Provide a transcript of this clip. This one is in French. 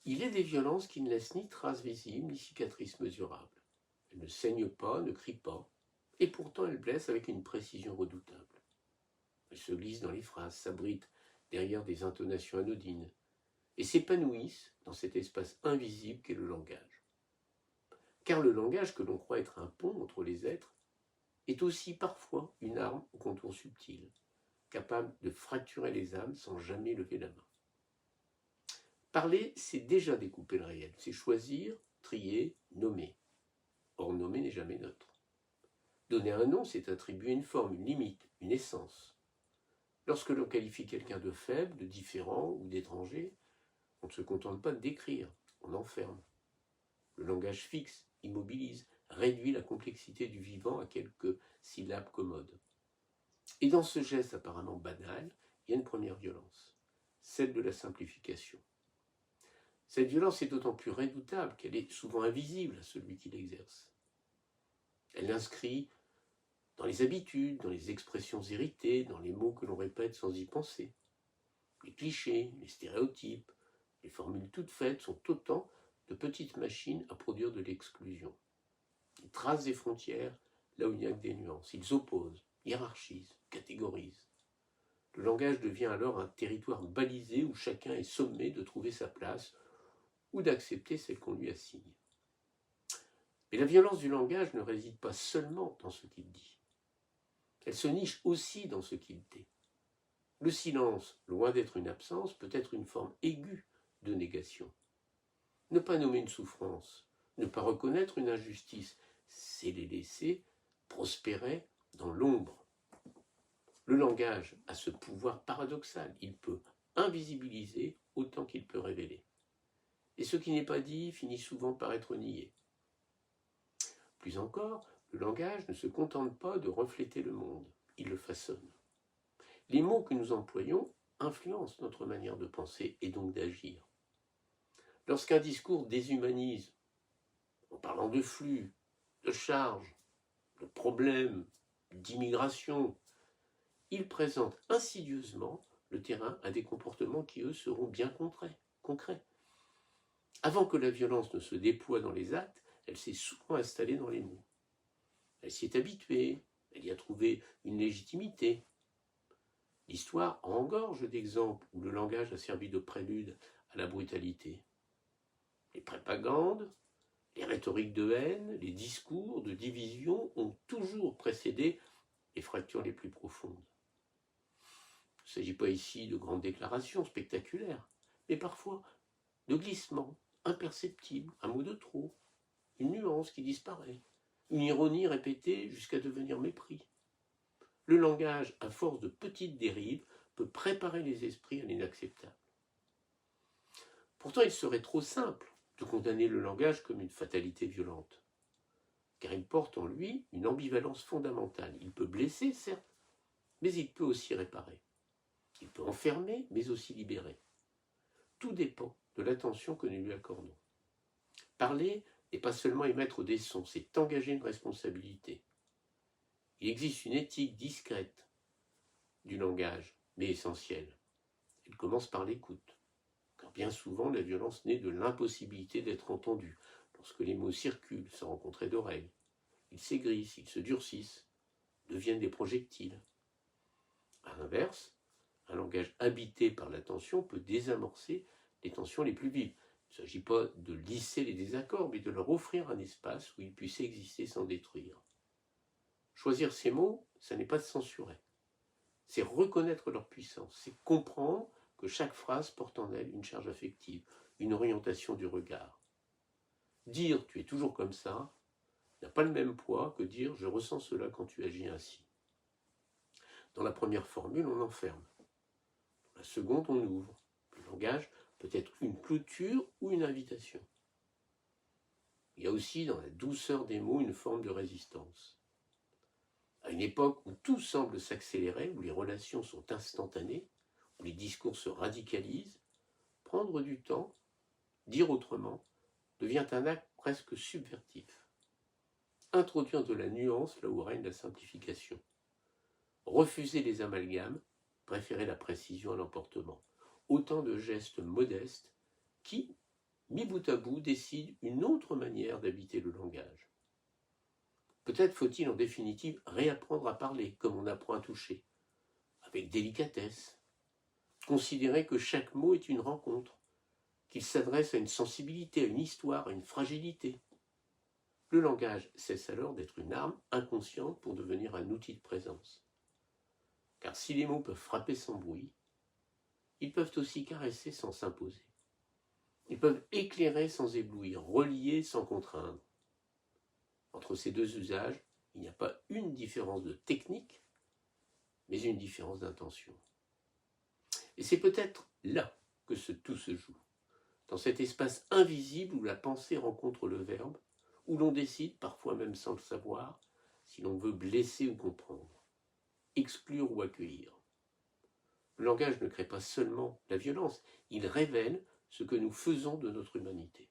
Il est des violences qui ne laissent ni traces visibles, ni cicatrices mesurables. Elles ne saignent pas, ne crient pas, et pourtant elles blessent avec une précision redoutable. Elles se glissent dans les phrases, s'abritent derrière des intonations anodines, et s'épanouissent dans cet espace invisible qu'est le langage. Car le langage que l'on croit être un pont entre les êtres est aussi parfois une arme au contour subtil, capable de fracturer les âmes sans jamais lever la main. Parler, c'est déjà découper le réel, c'est choisir, trier, nommer. Or, nommer n'est jamais neutre. Donner un nom, c'est attribuer une forme, une limite, une essence. Lorsque l'on qualifie quelqu'un de faible, de différent ou d'étranger, on ne se contente pas de décrire, on enferme. Le langage fixe, immobilise, réduit la complexité du vivant à quelques syllabes commodes. Et dans ce geste apparemment banal, il y a une première violence, celle de la simplification. Cette violence est d'autant plus redoutable qu'elle est souvent invisible à celui qui l'exerce. Elle l'inscrit dans les habitudes, dans les expressions héritées, dans les mots que l'on répète sans y penser. Les clichés, les stéréotypes, les formules toutes faites sont autant de petites machines à produire de l'exclusion. Ils tracent des frontières là où il n'y a que des nuances. Ils opposent, hiérarchisent, catégorisent. Le langage devient alors un territoire balisé où chacun est sommé de trouver sa place ou d'accepter celle qu'on lui assigne. Mais la violence du langage ne réside pas seulement dans ce qu'il dit. Elle se niche aussi dans ce qu'il tait. Le silence, loin d'être une absence, peut être une forme aiguë de négation. Ne pas nommer une souffrance, ne pas reconnaître une injustice, c'est les laisser prospérer dans l'ombre. Le langage a ce pouvoir paradoxal. Il peut invisibiliser autant qu'il peut révéler. Et ce qui n'est pas dit finit souvent par être nié. Plus encore, le langage ne se contente pas de refléter le monde, il le façonne. Les mots que nous employons influencent notre manière de penser et donc d'agir. Lorsqu'un discours déshumanise, en parlant de flux, de charges, de problèmes, d'immigration, il présente insidieusement le terrain à des comportements qui, eux, seront bien concrets. Avant que la violence ne se déploie dans les actes, elle s'est souvent installée dans les mots. Elle s'y est habituée, elle y a trouvé une légitimité. L'histoire engorge d'exemples où le langage a servi de prélude à la brutalité. Les propagandes, les rhétoriques de haine, les discours de division ont toujours précédé les fractures les plus profondes. Il ne s'agit pas ici de grandes déclarations spectaculaires, mais parfois de glissements imperceptibles, un mot de trop, une nuance qui disparaît, une ironie répétée jusqu'à devenir mépris. Le langage, à force de petites dérives, peut préparer les esprits à l'inacceptable. Pourtant, il serait trop simple de condamner le langage comme une fatalité violente, car il porte en lui une ambivalence fondamentale. Il peut blesser, certes, mais il peut aussi réparer. Il peut enfermer, mais aussi libérer. Tout dépend de l'attention que nous lui accordons. Parler n'est pas seulement émettre des sons, c'est engager une responsabilité. Il existe une éthique discrète du langage, mais essentielle. Elle commence par l'écoute, car bien souvent la violence naît de l'impossibilité d'être entendue. Lorsque les mots circulent sans rencontrer d'oreille, ils s'aigrissent, ils se durcissent, deviennent des projectiles. A l'inverse, un langage habité par l'attention peut désamorcer les tensions les plus vives. Il ne s'agit pas de lisser les désaccords, mais de leur offrir un espace où ils puissent exister sans détruire. Choisir ces mots, ça n'est pas de censurer. C'est reconnaître leur puissance, c'est comprendre que chaque phrase porte en elle une charge affective, une orientation du regard. Dire « tu es toujours comme ça » n'a pas le même poids que dire « je ressens cela quand tu agis ainsi ». Dans la première formule, on enferme. Dans la seconde, on ouvre. Le langage peut être une clôture ou une invitation. Il y a aussi dans la douceur des mots une forme de résistance. À une époque où tout semble s'accélérer, où les relations sont instantanées, où les discours se radicalisent, prendre du temps, dire autrement, devient un acte presque subvertif. Introduire de la nuance là où règne la simplification. Refuser les amalgames, préférer la précision à l'emportement. Autant de gestes modestes qui, mis bout à bout, décident une autre manière d'habiter le langage. Peut-être faut-il en définitive réapprendre à parler comme on apprend à toucher, avec délicatesse, considérer que chaque mot est une rencontre, qu'il s'adresse à une sensibilité, à une histoire, à une fragilité. Le langage cesse alors d'être une arme inconsciente pour devenir un outil de présence. Car si les mots peuvent frapper sans bruit, ils peuvent aussi caresser sans s'imposer. Ils peuvent éclairer sans éblouir, relier sans contraindre. Entre ces deux usages, il n'y a pas une différence de technique, mais une différence d'intention. Et c'est peut-être là que tout se joue, dans cet espace invisible où la pensée rencontre le verbe, où l'on décide, parfois même sans le savoir, si l'on veut blesser ou comprendre, exclure ou accueillir. Le langage ne crée pas seulement la violence, il révèle ce que nous faisons de notre humanité.